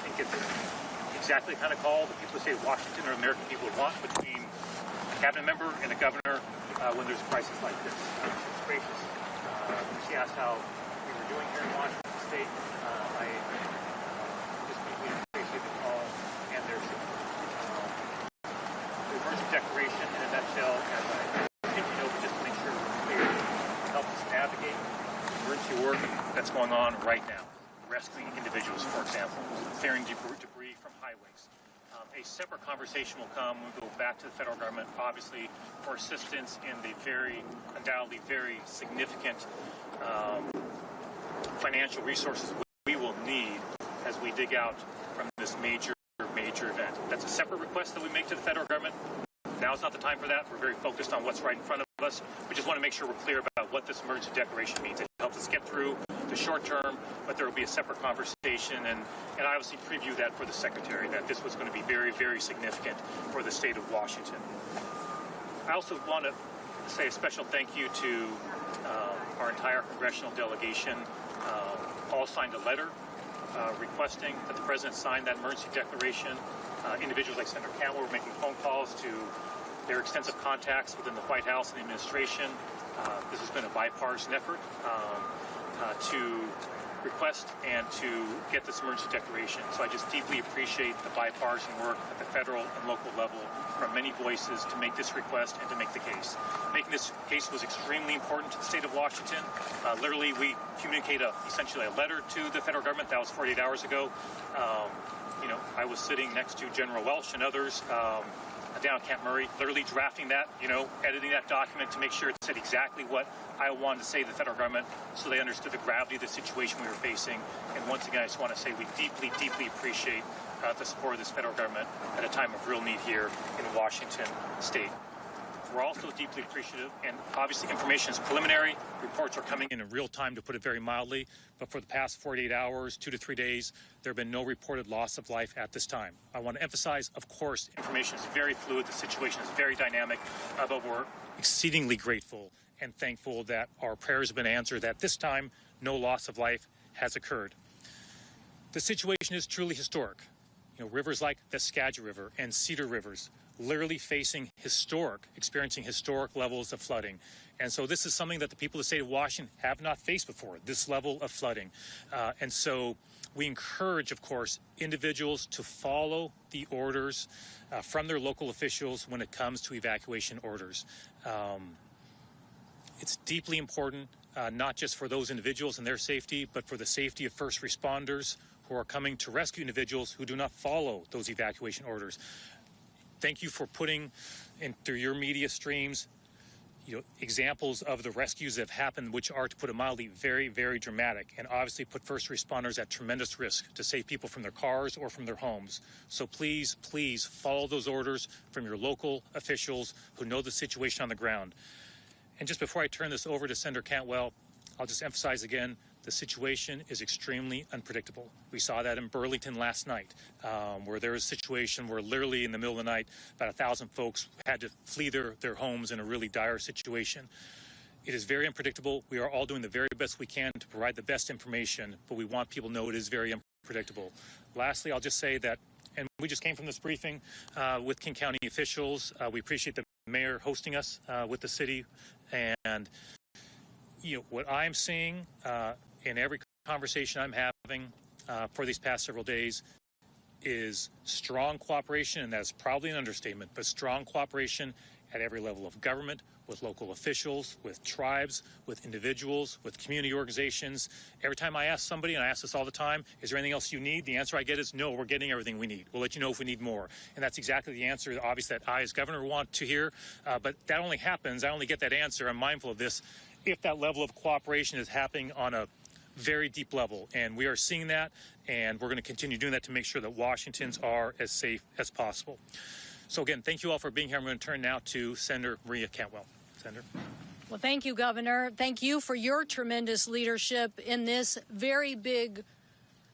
think it's exactly the kind of call the people of the state of Washington or American people would want between a cabinet member and a governor when there's a crisis like this. It's gracious. She asked how we were doing here in Washington State. I just deeply appreciate the call and their support. The emergency declaration in a nutshell, as I continue over just to make sure we're clear, helps us navigate the emergency work that's going on right now. Rescuing individuals, for example, clearing debris from highways. A separate conversation will come when we go back to the federal government, obviously, for assistance in the undoubtedly very significant financial resources we will need as we dig out from this major event. That's a separate request that we make to the federal government. Now is not the time for that. We're very focused on what's right in front of us. We just want to make sure we're clear about what this emergency declaration means. It helps us get through the short term, but there will be a separate conversation, and I obviously preview that for the Secretary, that this was going to be very, very significant for the state of Washington. I also want to say a special thank you to our entire congressional delegation. All signed a letter requesting that the President sign that emergency declaration. Individuals like Senator Cantwell were making phone calls to their extensive contacts within the White House and the administration. This has been a bipartisan effort to request and to get this emergency declaration. So I just deeply appreciate the bipartisan work at the federal and local level from many voices to make this request and to make the case. Making this case was extremely important to the state of Washington. Literally, we communicate essentially a letter to the federal government. That was 48 hours ago. I was sitting next to General Welsh and others down at Camp Murray, literally drafting that, editing that document to make sure it said exactly what I wanted to say to the federal government so they understood the gravity of the situation we were facing. And once again, I just want to say we deeply, deeply appreciate the support of this federal government at a time of real need here in Washington State. We're also deeply appreciative, and obviously information is preliminary. Reports are coming in real time, to put it very mildly. But for the past 48 hours, 2 to 3 days, there have been no reported loss of life at this time. I want to emphasize, of course, information is very fluid. The situation is very dynamic, but we're exceedingly grateful and thankful that our prayers have been answered, that this time no loss of life has occurred. The situation is truly historic. Rivers like the Skagit River and Cedar Rivers literally experiencing historic levels of flooding. And so this is something that the people of the state of Washington have not faced before, this level of flooding. And so we encourage, of course, individuals to follow the orders from their local officials when it comes to evacuation orders. It's deeply important, not just for those individuals and their safety, but for the safety of first responders who are coming to rescue individuals who do not follow those evacuation orders. Thank you for putting in through your media streams, examples of the rescues that have happened, which are, to put it mildly, very, very dramatic, and obviously put first responders at tremendous risk to save people from their cars or from their homes. So please, please follow those orders from your local officials who know the situation on the ground. And just before I turn this over to Senator Cantwell, I'll just emphasize again, the situation is extremely unpredictable. We saw that in Burlington last night, where there was a situation where literally in the middle of the night, about 1,000 folks had to flee their homes in a really dire situation. It is very unpredictable. We are all doing the very best we can to provide the best information, but we want people to know it is very unpredictable. Lastly, I'll just say that, and we just came from this briefing with King County officials. We appreciate the mayor hosting us with the city, and what I'm seeing in every conversation I'm having for these past several days is strong cooperation, and that's probably an understatement, but strong cooperation at every level of government, with local officials, with tribes, with individuals, with community organizations. Every time I ask somebody, and I ask this all the time, is there anything else you need? The answer I get is no, we're getting everything we need. We'll let you know if we need more. And that's exactly the answer, obviously, that I as governor want to hear. But that only happens, I only get that answer, I'm mindful of this, if that level of cooperation is happening on a very deep level. And we are seeing that, and we're going to continue doing that to make sure that Washingtons are as safe as possible. So again, thank you all for being here. I'm going to turn now to Senator Maria Cantwell. Senator. Well, thank you, Governor. Thank you for your tremendous leadership in this very big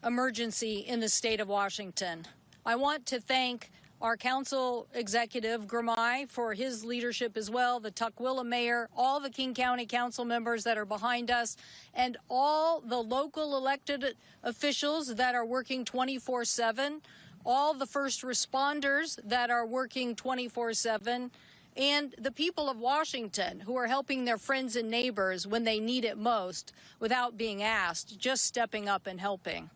emergency in the state of Washington. I want to thank our council executive, Gramai, for his leadership as well, the Tukwila mayor, all the King County council members that are behind us, and all the local elected officials that are working 24/7, all the first responders that are working 24/7, and the people of Washington who are helping their friends and neighbors when they need it most without being asked, just stepping up and helping.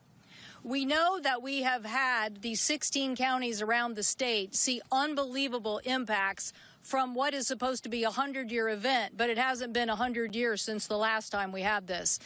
We know that we have had these 16 counties around the state see unbelievable impacts from what is supposed to be a 100-year event, but it hasn't been 100 years since the last time we had this.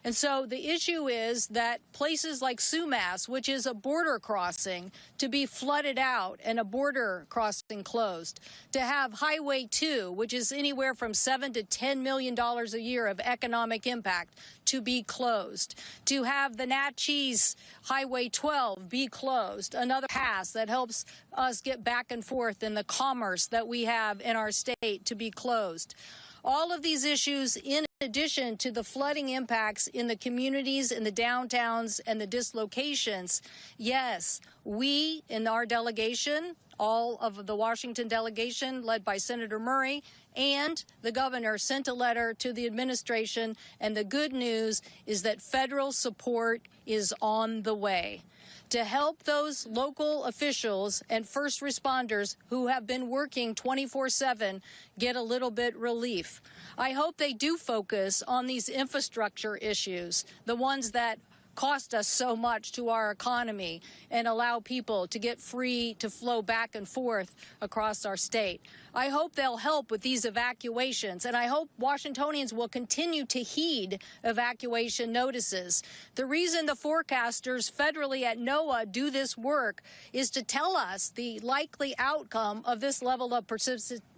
And so the issue is that places like Sumas, which is a border crossing, to be flooded out and a border crossing closed, to have Highway 2, which is anywhere from $7 to $10 million a year of economic impact, to be closed, to have the Natchez Highway 12 be closed, another pass that helps us get back and forth in the commerce that we have in our state, to be closed. All of these issues, in addition to the flooding impacts in the communities, in the downtowns, and the dislocations, yes, we in our delegation, all of the Washington delegation led by Senator Murray and the governor, sent a letter to the administration, and the good news is that federal support is on the way to help those local officials and first responders who have been working 24/7 get a little bit relief. I hope they do focus on these infrastructure issues, the ones that cost us so much to our economy, and allow people to get free to flow back and forth across our state. I hope they'll help with these evacuations, and I hope Washingtonians will continue to heed evacuation notices. The reason the forecasters federally at NOAA do this work is to tell us the likely outcome of this level of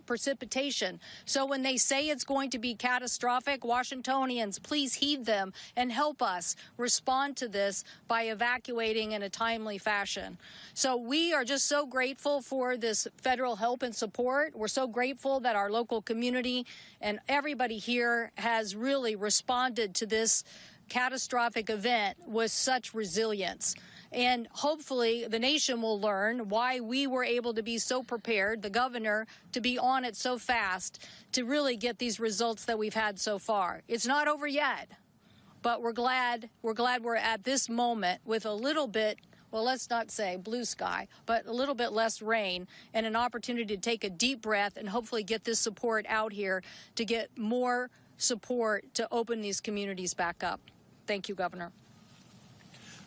precipitation. So when they say it's going to be catastrophic, Washingtonians, please heed them and help us respond to this by evacuating in a timely fashion. So we are just so grateful for this federal help and support. We're so grateful that our local community and everybody here has really responded to this catastrophic event with such resilience. And hopefully the nation will learn why we were able to be so prepared, the governor to be on it so fast to really get these results that we've had so far. It's not over yet, but we're glad we're at this moment with a little bit, well, let's not say blue sky, but a little bit less rain and an opportunity to take a deep breath and hopefully get this support out here to get more support to open these communities back up. Thank you, Governor.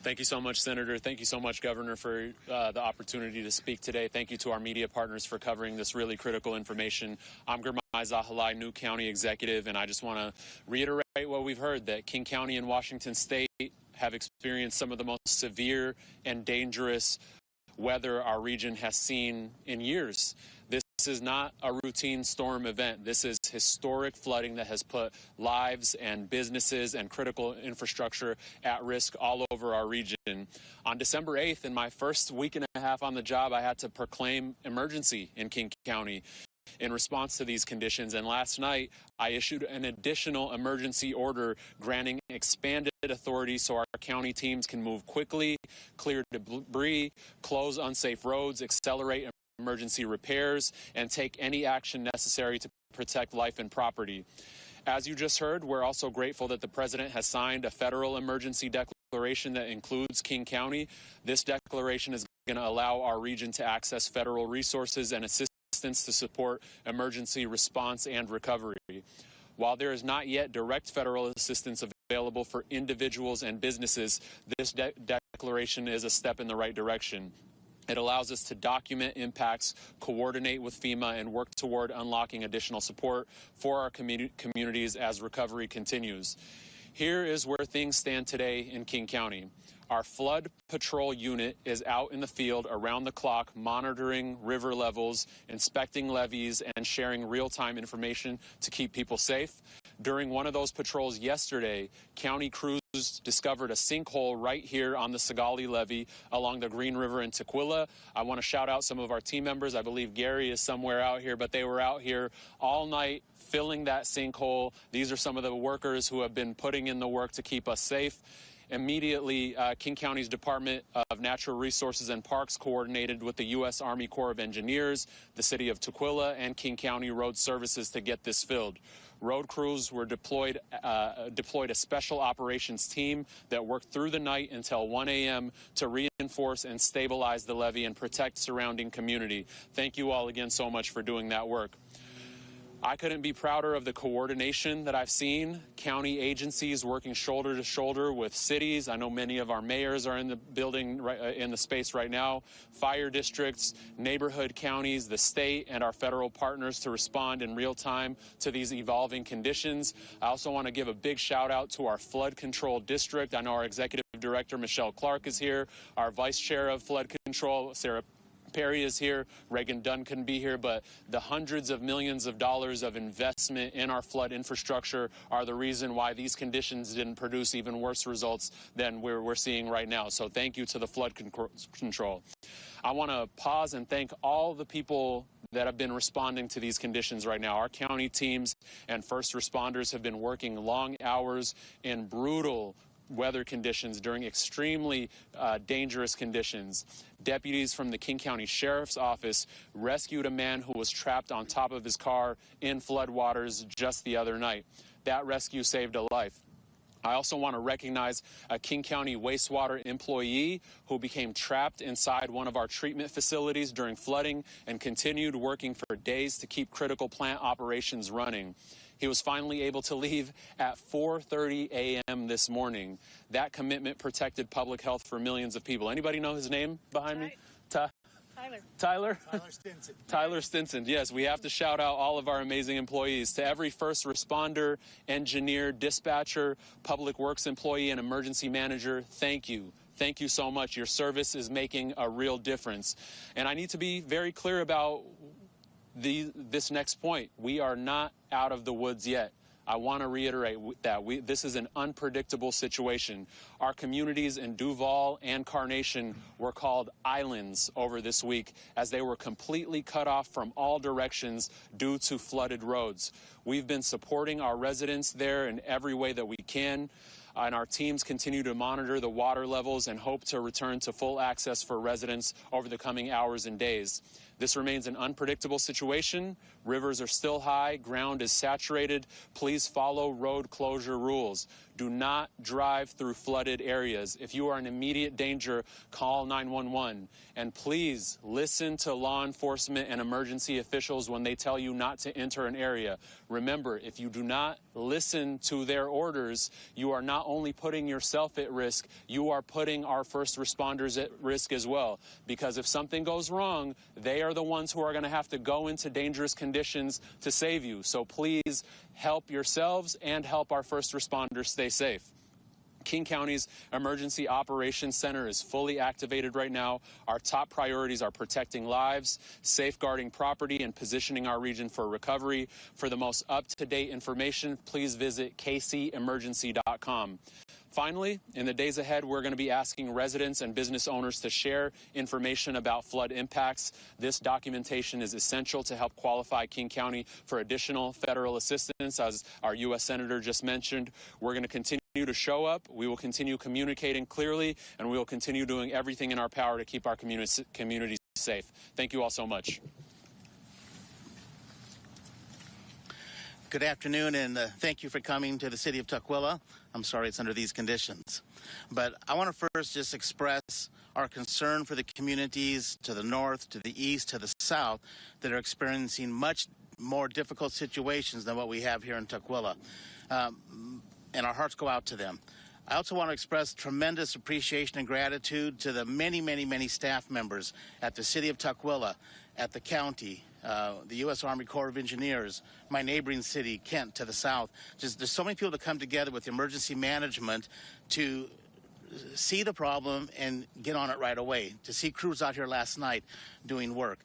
Thank you so much, Senator. Thank you so much, Governor, for the opportunity to speak today. Thank you to our media partners for covering this really critical information. I'm Gramai Zahalai, new county executive, and I just want to reiterate what we've heard, that King County and Washington State have experienced some of the most severe and dangerous weather our region has seen in years. This is not a routine storm event. This is historic flooding that has put lives and businesses and critical infrastructure at risk all over our region. On December 8th, in my first week and a half on the job, I had to proclaim emergency in King County in response to these conditions. And last night, I issued an additional emergency order granting expanded authority so our county teams can move quickly, clear debris, close unsafe roads, accelerate emergency repairs, and take any action necessary to protect life and property. As you just heard, we're also grateful that the President has signed a federal emergency declaration that includes King County. This declaration is going to allow our region to access federal resources and assistance to support emergency response and recovery. While there is not yet direct federal assistance available for individuals and businesses, this declaration is a step in the right direction. It allows us to document impacts, coordinate with FEMA, and work toward unlocking additional support for our communities as recovery continues. Here is where things stand today in King County. Our flood patrol unit is out in the field around the clock, monitoring river levels, inspecting levees, and sharing real-time information to keep people safe. During one of those patrols yesterday, county crews discovered a sinkhole right here on the Sigali levee along the Green River in Tukwila. I want to shout out some of our team members. I believe Gary is somewhere out here, but they were out here all night filling that sinkhole. These are some of the workers who have been putting in the work to keep us safe. Immediately, King County's Department of Natural Resources and Parks coordinated with the U.S. Army Corps of Engineers, the city of Tukwila, and King County Road Services to get this filled. Road crews were deployed a special operations team that worked through the night until 1 a.m. to reinforce and stabilize the levee and protect surrounding community. Thank you all again so much for doing that work. I couldn't be prouder of the coordination that I've seen. County agencies working shoulder to shoulder with cities. I know many of our mayors are in the building, in the space right now. Fire districts, neighborhood counties, the state, and our federal partners to respond in real time to these evolving conditions. I also want to give a big shout out to our flood control district. I know our executive director, Michelle Clark, is here. Our vice chair of flood control, Sarah Perry, is here. Reagan Dunn couldn't be here, but the hundreds of millions of dollars of investment in our flood infrastructure are the reason why these conditions didn't produce even worse results than we're seeing right now. So thank you to the flood control. I want to pause and thank all the people that have been responding to these conditions right now. Our county teams and first responders have been working long hours in brutal weather conditions during extremely dangerous conditions. Deputies from the King County Sheriff's Office rescued a man who was trapped on top of his car in floodwaters just the other night. That rescue saved a life. I also want to recognize a King County wastewater employee who became trapped inside one of our treatment facilities during flooding and continued working for days to keep critical plant operations running. He was finally able to leave at 4:30 a.m. this morning. That commitment protected public health for millions of people. Anybody know his name behind me? Tyler Stinson. Tyler Stinson. Yes, we have to shout out all of our amazing employees. To every first responder, engineer, dispatcher, public works employee, and emergency manager, thank you. Thank you so much. Your service is making a real difference. And I need to be very clear about this next point. We are not out of the woods yet. I want to reiterate that this is an unpredictable situation. Our communities in Duval and Carnation were called islands over this week as they were completely cut off from all directions due to flooded roads. We've been supporting our residents there in every way that we can. And our teams continue to monitor the water levels and hope to return to full access for residents over the coming hours and days. This remains an unpredictable situation. Rivers are still high. Ground is saturated. Please follow road closure rules. Do not drive through flooded areas. If you are in immediate danger, call 911. And please listen to law enforcement and emergency officials when they tell you not to enter an area. Remember, if you do not listen to their orders, you are not only putting yourself at risk, you are putting our first responders at risk as well. Because if something goes wrong, they are the ones who are going to have to go into dangerous conditions to save you. So please help yourselves and help our first responders stay safe. King County's Emergency Operations Center is fully activated right now. Our top priorities are protecting lives, safeguarding property, and positioning our region for recovery. For the most up-to-date information, please visit kcemergency.com. Finally, in the days ahead, we're going to be asking residents and business owners to share information about flood impacts. This documentation is essential to help qualify King County for additional federal assistance, as our U.S. Senator just mentioned. We're going to continue to show up. We will continue communicating clearly, and we will continue doing everything in our power to keep our communities safe. Thank you all so much. Good afternoon, and thank you for coming to the city of Tukwila. I'm sorry it's under these conditions. But I want to first just express our concern for the communities to the north, to the east, to the south that are experiencing much more difficult situations than what we have here in Tukwila. And our hearts go out to them. I also want to express tremendous appreciation and gratitude to the many staff members at the city of Tukwila, at the county, the U.S. Army Corps of Engineers, my neighboring city, Kent, to the south. There's so many people that come together with emergency management to see the problem and get on it right away, to see crews out here last night doing work.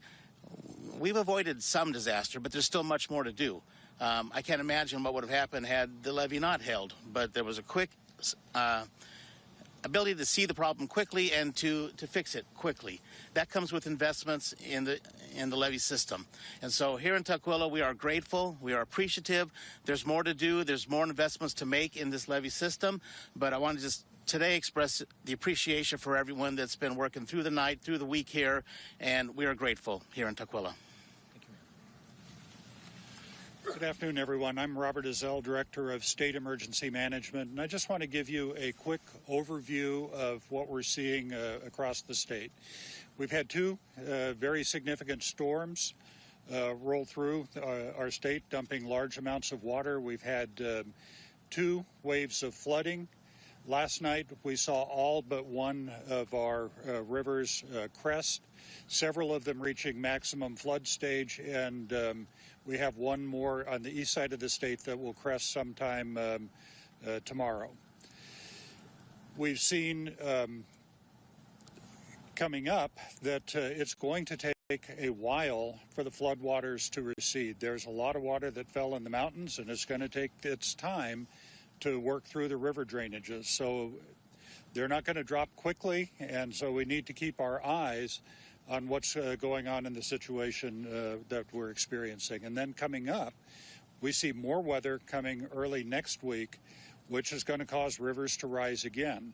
We've avoided some disaster, but there's still much more to do. I can't imagine what would have happened had the levee not held, but there was a quick ability to see the problem quickly and to fix it quickly. That comes with investments in the levee system. And so here in Tukwila, we are grateful, we are appreciative. There's more to do, there's more investments to make in this levee system, but I want to just today express the appreciation for everyone that's been working through the night, through the week here, and we are grateful here in Tukwila. Good afternoon, everyone. I'm Robert Ezell, Director of State Emergency Management, and I just want to give you a quick overview of what we're seeing across the state. We've had two very significant storms roll through our state, dumping large amounts of water. We've had 2 waves of flooding. Last night, we saw all but one of our rivers crest, several of them reaching maximum flood stage, and we have one more on the east side of the state that will crest sometime tomorrow. We've seen coming up that it's going to take a while for the floodwaters to recede. There's a lot of water that fell in the mountains, and it's going to take its time to work through the river drainages. So they're not going to drop quickly, and so we need to keep our eyes on what's going on in the situation that we're experiencing. And then coming up, we see more weather coming early next week, which is going to cause rivers to rise again.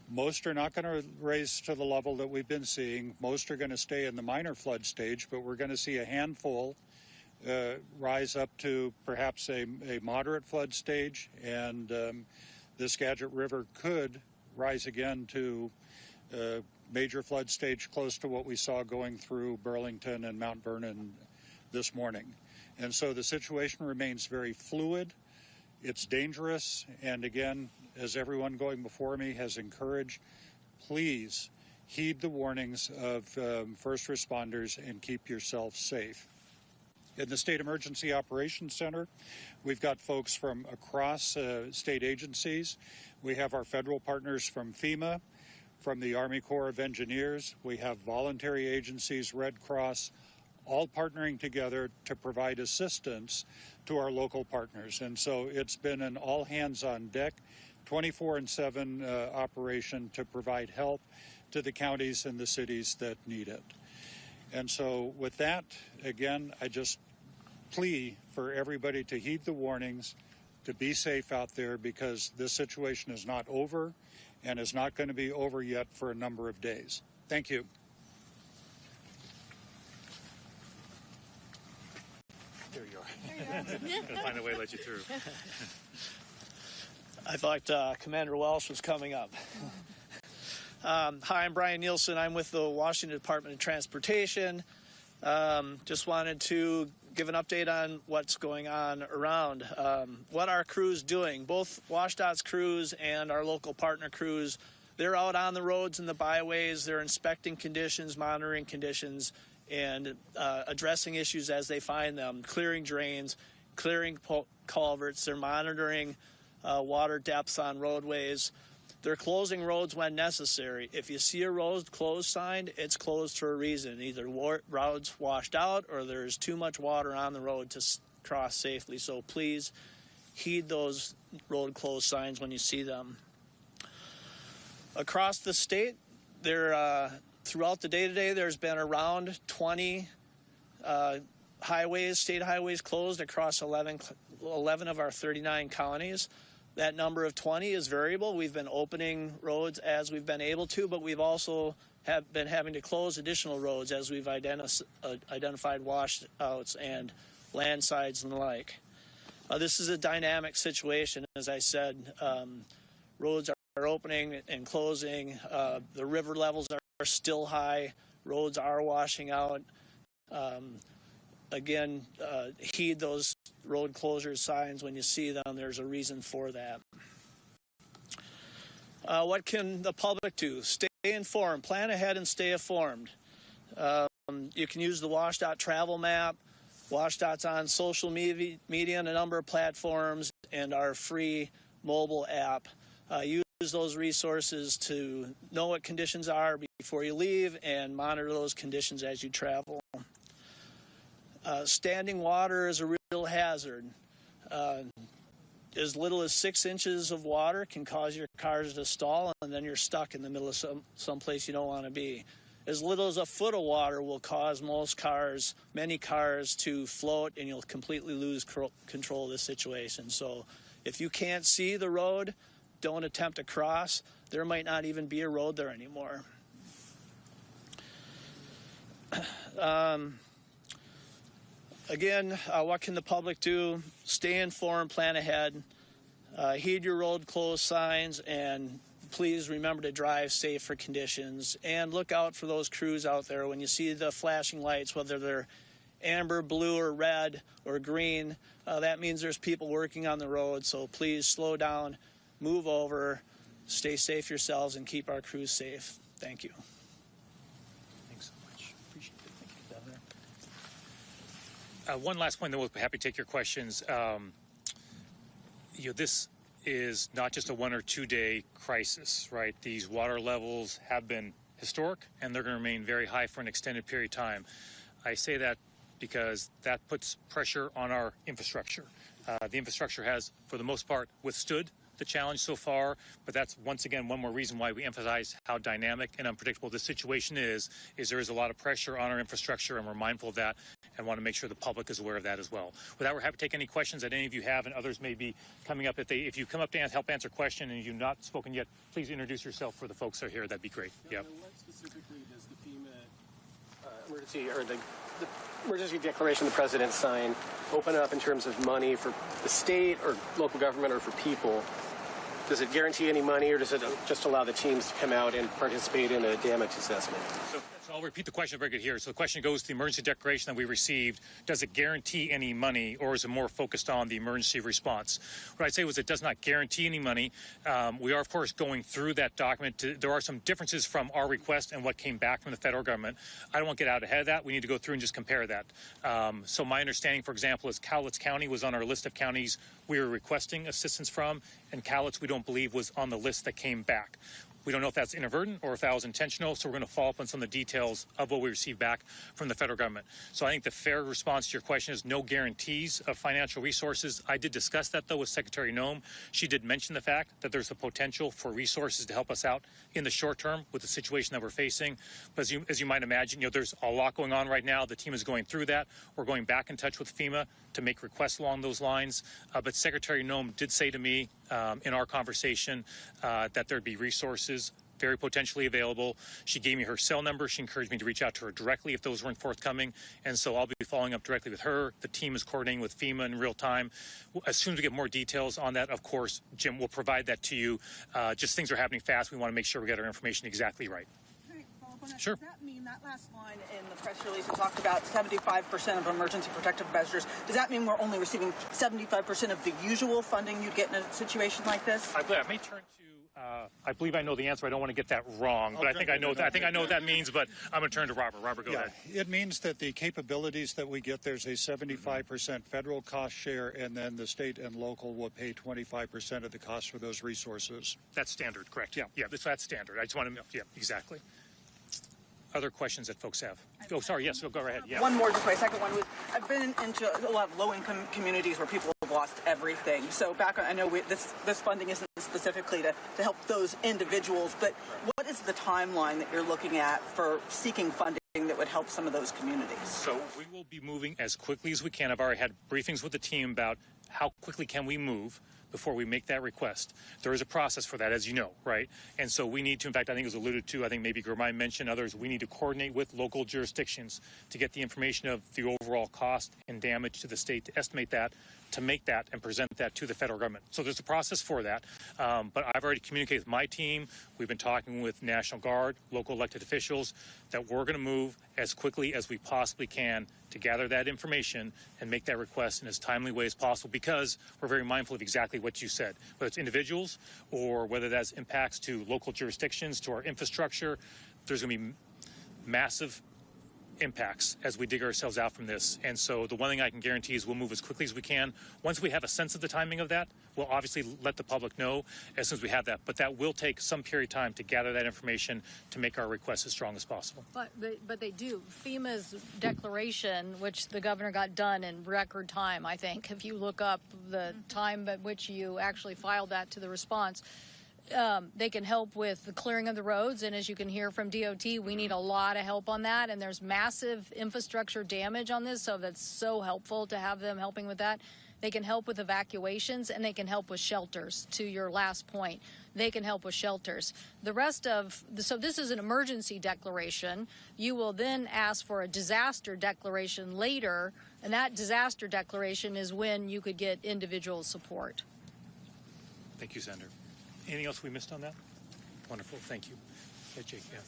Most are not going to raise to the level that we've been seeing. Most are going to stay in the minor flood stage, but we're going to see a handful rise up to perhaps a moderate flood stage, and the Skagit River could rise again to major flood stage close to what we saw going through Burlington and Mount Vernon this morning. And so the situation remains very fluid. It's dangerous, and again, as everyone going before me has encouraged, please heed the warnings of first responders and keep yourself safe. In the State Emergency Operations Center, we've got folks from across state agencies. We have our federal partners from FEMA, from the Army Corps of Engineers. We have voluntary agencies, Red Cross, all partnering together to provide assistance to our local partners. And so it's been an all hands on deck, 24/7 operation to provide help to the counties and the cities that need it. And so with that, again, I just plea for everybody to heed the warnings, to be safe out there, because this situation is not over and is not going to be over yet for a number of days. Thank you. There you are. I'll find a way to let you through. I thought Commander Welsh was coming up. Hi, I'm Brian Nielsen. I'm with the Washington Department of Transportation. Just wanted to give an update on what's going on around. What our crew's doing, both WashDOT's crews and our local partner crews, they're out on the roads and the byways. They're inspecting conditions, monitoring conditions, and addressing issues as they find them, clearing drains, clearing culverts. They're monitoring water depths on roadways. They're closing roads when necessary. If you see a road closed sign, it's closed for a reason. Either roads washed out or there's too much water on the road to cross safely. So please heed those road closed signs when you see them. Across the state, throughout the day today, there's been around 20 state highways closed across 11 of our 39 counties. That number of 20 is variable. We've been opening roads as we've been able to, but we've also been having to close additional roads as we've identified washouts and landslides and the like. This is a dynamic situation. As I said, roads are opening and closing. The river levels are still high. Roads are washing out. Again, heed those road closure signs when you see them. There's a reason for that. What can the public do? Stay informed. Plan ahead and stay informed. You can use the WashDOT travel map. WashDOT's on social media and a number of platforms, and our free mobile app. Use those resources to know what conditions are before you leave and monitor those conditions as you travel. Standing water is a real hazard. As little as 6 inches of water can cause your cars to stall, and then you're stuck in the middle of some place you don't want to be. As little as a foot of water will cause many cars to float, and you'll completely lose control of the situation. So if you can't see the road, don't attempt to cross. there might not even be a road there anymore. Again, what can the public do? Stay informed, plan ahead, heed your road closed signs, and please remember to drive safe for conditions. And look out for those crews out there. When you see the flashing lights, whether they're amber, blue, or red, or green, that means there's people working on the road. So please slow down, move over, stay safe yourselves, and keep our crews safe. Thank you. Thanks so much. Appreciate it. Thank you, Governor. One last point, then we'll be happy to take your questions. This is not just a 1 or 2 day crisis, right? These water levels have been historic, and they're going to remain very high for an extended period of time. I say that because that puts pressure on our infrastructure. The infrastructure has, for the most part, withstood the challenge so far, but that's once again one more reason why we emphasize how dynamic and unpredictable this situation is there is a lot of pressure on our infrastructure, and we're mindful of that and want to make sure the public is aware of that as well. With that, we're happy to take any questions that any of you have, and others may be coming up. If you come up to help answer a question and you've not spoken yet, please introduce yourself for the folks that are here. That'd be great. Yeah. What specifically does the FEMA emergency or the emergency declaration the president signed open up in terms of money for the state or local government or for people? Does it guarantee any money, or does it just allow the teams to come out and participate in a damage assessment? So I'll repeat the question very good here. So the question goes to the emergency declaration that we received. Does it guarantee any money, or is it more focused on the emergency response? What I'd say was it does not guarantee any money. We are, of course, going through that document. There are some differences from our request and what came back from the federal government. I don't want to get out ahead of that. We need to go through and just compare that. So my understanding, for example, is Cowlitz County was on our list of counties we were requesting assistance from, and Cowlitz we don't believe was on the list that came back. We don't know if that's inadvertent or if that was intentional, so we're going to follow up on some of the details of what we received back from the federal government. So I think the fair response to your question is no guarantees of financial resources. I did discuss that, though, with Secretary Noem. She did mention the fact that there's a potential for resources to help us out in the short term with the situation that we're facing. But as you might imagine, there's a lot going on right now. The team is going through that. We're going back in touch with FEMA to make requests along those lines. But Secretary Noem did say to me in our conversation that there'd be resources very potentially available. She gave me her cell number. She encouraged me to reach out to her directly if those weren't forthcoming. And so I'll be following up directly with her. The team is coordinating with FEMA in real time. As soon as we get more details on that, of course, Jim will provide that to you. Just things are happening fast. We want to make sure we get our information exactly right. Sure. Does that mean that last line in the press release it talked about 75% of emergency protective measures? Does that mean we're only receiving 75% of the usual funding you'd get in a situation like this? I may turn to. I believe I know the answer. I don't want to get that wrong, but I think I know what that means. But I'm going to turn to Robert. Robert, go ahead. It means that the capabilities that we get, there's a 75% federal cost share, and then the state and local will pay 25% of the cost for those resources. That's standard, correct? Yeah, that's standard. I just want to. Yeah, exactly. Other questions that folks have? Oh, sorry. Yes, go right ahead. Yeah. One more, just my second one was, I've been into a lot of low-income communities where people have lost everything. So I know this funding isn't specifically to help those individuals, but what is the timeline that you're looking at for seeking funding that would help some of those communities? So we will be moving as quickly as we can. I've already had briefings with the team about how quickly can we move before we make that request. There is a process for that, as you know, right? And so we need to, in fact, I think it was alluded to, I think maybe Germay mentioned others, we need to coordinate with local jurisdictions to get the information of the overall cost and damage to the state, to estimate that, to make that and present that to the federal government. So there's a process for that. But I've already communicated with my team. We've been talking with National Guard, local elected officials, that we're going to move as quickly as we possibly can to gather that information and make that request in as timely way as possible, because we're very mindful of exactly what you said, whether it's individuals or whether that's impacts to local jurisdictions, to our infrastructure. There's going to be massive impacts as we dig ourselves out from this. And so the one thing I can guarantee is we'll move as quickly as we can. Once we have a sense of the timing of that, we'll obviously let the public know as soon as we have that. But that will take some period of time to gather that information to make our request as strong as possible. But they do. FEMA's declaration, which the governor got done in record time, I think, if you look up the time at which you actually filed that to the response, they can help with the clearing of the roads, and as you can hear from DOT, we need a lot of help on that, and there's massive infrastructure damage on this, so that's so helpful to have them helping with that. They can help with evacuations, and they can help with shelters. To your last point, they can help with shelters. The rest of, so this is an emergency declaration. You will then ask for a disaster declaration later, and that disaster declaration is when you could get individual support. Thank you, Senator. Anything else we missed on that? Wonderful. Thank you. Yeah, Jake, yeah.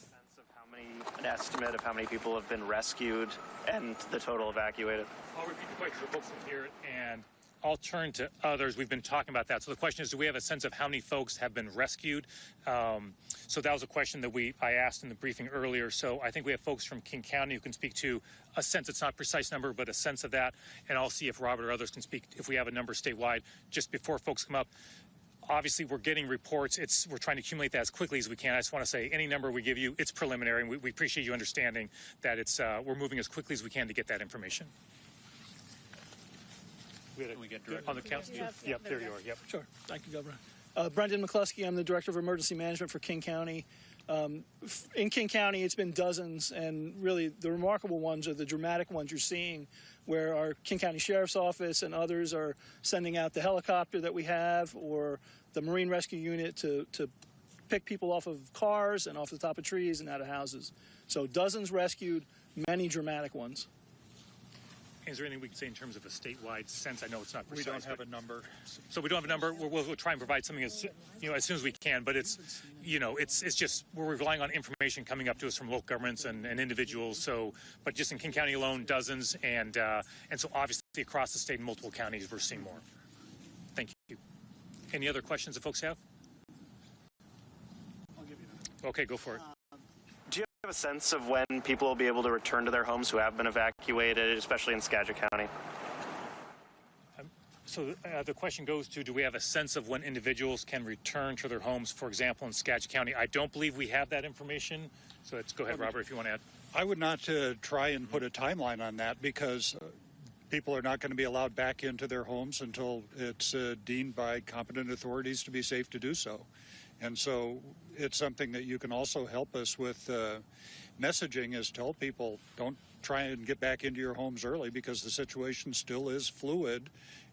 An estimate of how many people have been rescued and the total evacuated? I'll repeat the question for folks who hear it, and I'll turn to others. We've been talking about that. So the question is, do we have a sense of how many folks have been rescued? So that was a question that I asked in the briefing earlier. So I think we have folks from King County who can speak to a sense. It's not a precise number, but a sense of that. And I'll see if Robert or others can speak if we have a number statewide. Just before folks come up, obviously, we're getting reports. We're trying to accumulate that as quickly as we can. I just want to say any number we give you, it's preliminary, and we appreciate you understanding that we're moving as quickly as we can to get that information. We get on the council? Yep, there you are. Yep. Sure. Thank you, Governor. Brendan McCluskey, I'm the Director of Emergency Management for King County. In King County, it's been dozens, and really the remarkable ones are the dramatic ones you're seeing, where our King County Sheriff's Office and others are sending out the helicopter that we have or the Marine Rescue Unit to pick people off of cars and off the top of trees and out of houses. So dozens rescued, many dramatic ones. Is there anything we can say in terms of a statewide sense? I know it's not precise. We don't have a number. So we don't have a number. We'll try and provide something as soon as we can. But it's just we're relying on information coming up to us from local governments and individuals. So, but just in King County alone, dozens, and so obviously across the state in multiple counties, we're seeing more. Thank you. Any other questions that folks have? I'll give you another. Okay, go for it. Do you have a sense of when people will be able to return to their homes who have been evacuated, especially in Skagit County? So the question goes to, do we have a sense of when individuals can return to their homes, for example, in Skagit County? I don't believe we have that information. So go ahead, Robert, if you want to add. I would not try and put a timeline on that because people are not going to be allowed back into their homes until it's deemed by competent authorities to be safe to do so. And so it's something that you can also help us with messaging is tell people don't try and get back into your homes early because the situation still is fluid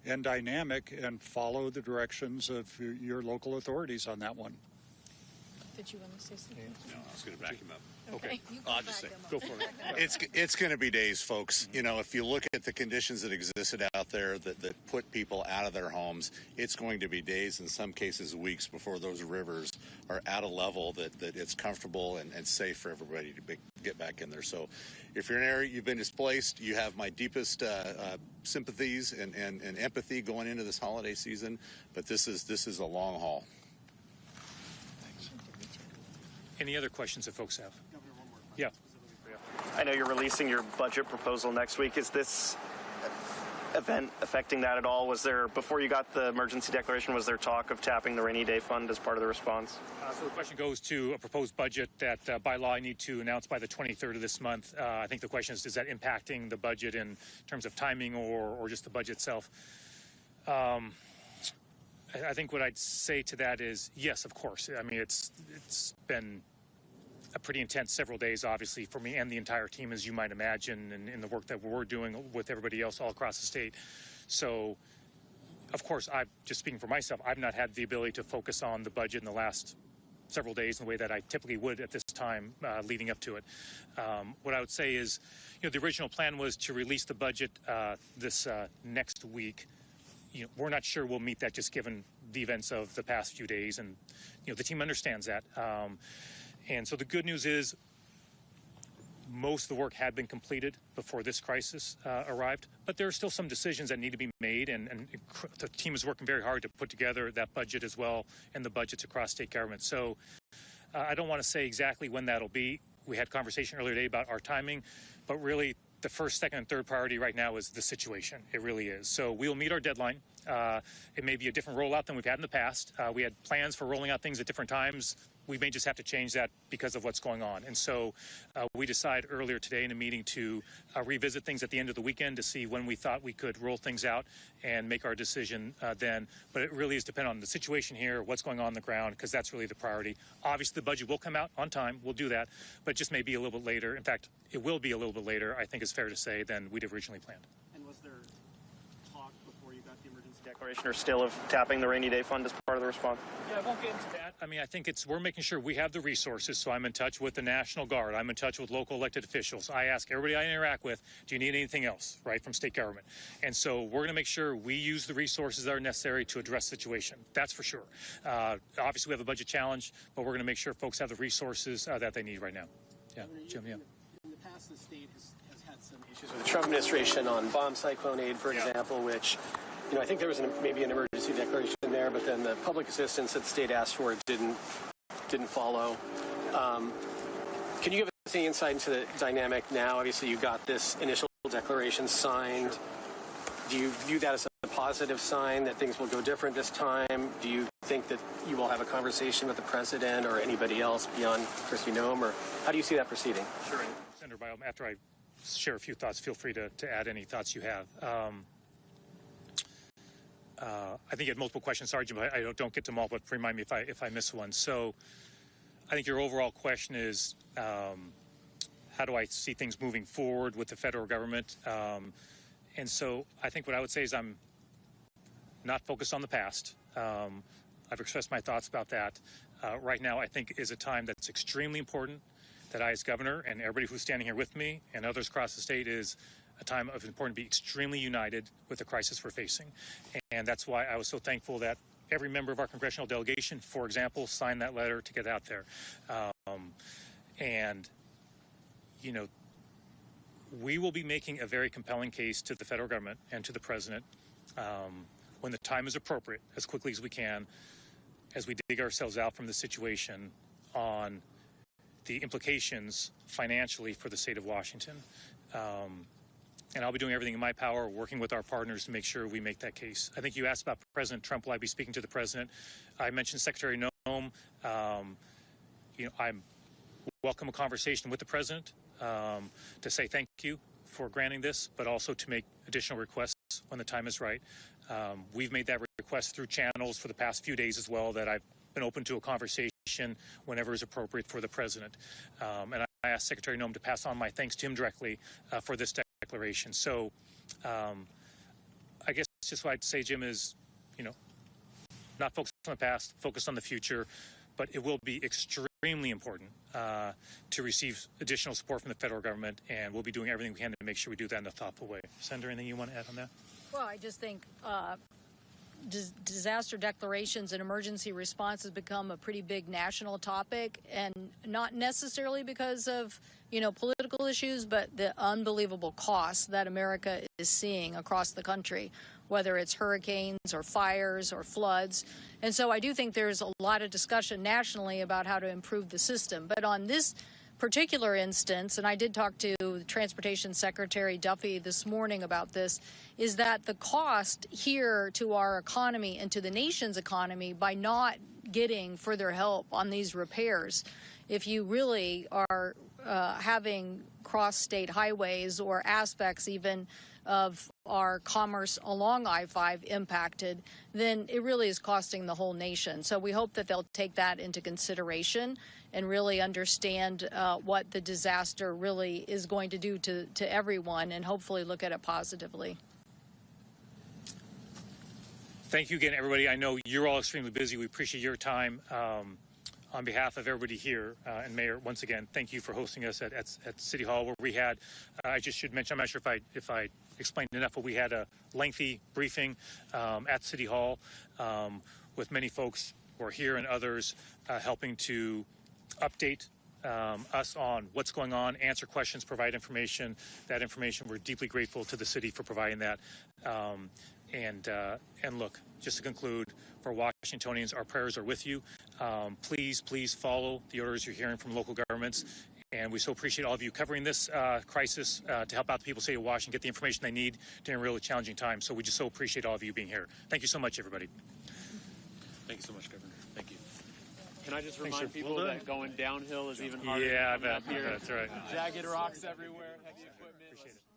and dynamic, and follow the directions of your local authorities on that one. Did you want to say something? No, I was going to back him up. Okay. I'll just say, Go for it. it's going to be days, folks. You know, if you look at the conditions that existed out there that put people out of their homes, it's going to be days, in some cases weeks, before those rivers are at a level that it's comfortable and safe for everybody to get back in there. So if you're in an area you've been displaced, you have my deepest sympathies and empathy going into this holiday season, but this is a long haul. Any other questions that folks have? Governor, one more question. Yeah. I know you're releasing your budget proposal next week. Is this event affecting that at all? Was there, before you got the emergency declaration, was there talk of tapping the rainy day fund as part of the response? So the question goes to a proposed budget that by law I need to announce by the 23rd of this month. I think the question is that impacting the budget in terms of timing or just the budget itself? I think what I'd say to that is yes, of course. I mean, it's been a pretty intense several days, obviously, for me and the entire team, as you might imagine, and in the work that we're doing with everybody else all across the state. So, of course, just speaking for myself, I've not had the ability to focus on the budget in the last several days in the way that I typically would at this time leading up to it. What I would say is, the original plan was to release the budget this next week. We're not sure we'll meet that just given the events of the past few days, and the team understands that. And so the good news is most of the work had been completed before this crisis arrived, but there are still some decisions that need to be made, and the team is working very hard to put together that budget as well and the budgets across state government. So I don't want to say exactly when that'll be. We had conversation earlier today about our timing, but really the first, second, and third priority right now is the situation. It really is. So we'll meet our deadline. It may be a different rollout than we've had in the past. We had plans for rolling out things at different times. We may just have to change that because of what's going on. And so we decided earlier today in a meeting to revisit things at the end of the weekend to see when we thought we could roll things out and make our decision then. But it really is dependent on the situation here, what's going on the ground, because that's really the priority. Obviously, the budget will come out on time. We'll do that. But it just may be a little bit later. In fact, it will be a little bit later, I think is fair to say, than we'd originally planned. And was there talk before you got the declaration or still of tapping the rainy day fund as part of the response? Yeah, I won't get into that. I mean, I think we're making sure we have the resources. So I'm in touch with the National Guard. I'm in touch with local elected officials. I ask everybody I interact with, do you need anything else, right, from state government? And so we're going to make sure we use the resources that are necessary to address the situation. That's for sure. Obviously, we have a budget challenge, but we're going to make sure folks have the resources that they need right now. Yeah, Jim, yeah. In the past, the state has had some issues with the Trump administration on bomb cyclone aid, for example, which, you know, I think there was maybe an emergency declaration there, but then the public assistance that the state asked for didn't follow. Can you give us any insight into the dynamic now? Obviously, you got this initial declaration signed. Do you view that as a positive sign that things will go different this time? Do you think that you will have a conversation with the president or anybody else beyond Kristi Noem, or how do you see that proceeding? Sure. Senator Bio, after I share a few thoughts, feel free to add any thoughts you have. I think you had multiple questions. Sorry, Jim, I don't get to them all, but remind me if I miss one. So I think your overall question is, how do I see things moving forward with the federal government? And so I think what I would say is I'm not focused on the past. I've expressed my thoughts about that. Right now, I think is a time that's extremely important that I, as governor, and everybody who's standing here with me and others across the state, is a time of important to be extremely united with the crisis we're facing. And that's why I was so thankful that every member of our congressional delegation, for example, signed that letter to get out there. And, you know, we will be making a very compelling case to the federal government and to the president when the time is appropriate, as quickly as we can, as we dig ourselves out from the situation, on the implications financially for the state of Washington. And I'll be doing everything in my power, working with our partners to make sure we make that case. I think you asked about President Trump. Will I be speaking to the president? I mentioned Secretary Noem. You know, I welcome a conversation with the president to say thank you for granting this, but also to make additional requests when the time is right. We've made that request through channels for the past few days as well, that I've been open to a conversation whenever is appropriate for the president. And I asked Secretary Noem to pass on my thanks to him directly for this declaration. So I guess just what I'd say, Jim, is, you know, not focused on the past, focused on the future, but it will be extremely important to receive additional support from the federal government, and we'll be doing everything we can to make sure we do that in a thoughtful way. Senator, anything you want to add on that? Well, I just think disaster declarations and emergency response has become a pretty big national topic, and not necessarily because of, you know, political issues, but the unbelievable costs that America is seeing across the country, whether it's hurricanes or fires or floods. And so I do think there's a lot of discussion nationally about how to improve the system. But on this particular instance, and I did talk to Transportation Secretary Duffy this morning about this, is that the cost here to our economy and to the nation's economy by not getting further help on these repairs, if you really are having cross-state highways or aspects even of our commerce along I-5 impacted, then it really is costing the whole nation. So we hope that they'll take that into consideration and really understand what the disaster really is going to do to everyone, and hopefully look at it positively. Thank you again, everybody. I know you're all extremely busy. We appreciate your time. On behalf of everybody here, and Mayor, once again, thank you for hosting us at City Hall, where we had, I just should mention, I'm not sure if I explained enough, but we had a lengthy briefing at City Hall with many folks who are here and others helping to update us on what's going on, answer questions, provide information. That information, we're deeply grateful to the city for providing that. And look, just to conclude, for Washingtonians, our prayers are with you. Please follow the orders you're hearing from local governments. And we so appreciate all of you covering this crisis to help out the people of the state of Washington get the information they need during a really challenging time. So we just so appreciate all of you being here. Thank you so much, everybody. Thank you so much, Governor. Thank you. Can I just remind people that going downhill is even harder? Yeah, I bet. That's right. Jagged rocks everywhere, heavy equipment. Appreciate it.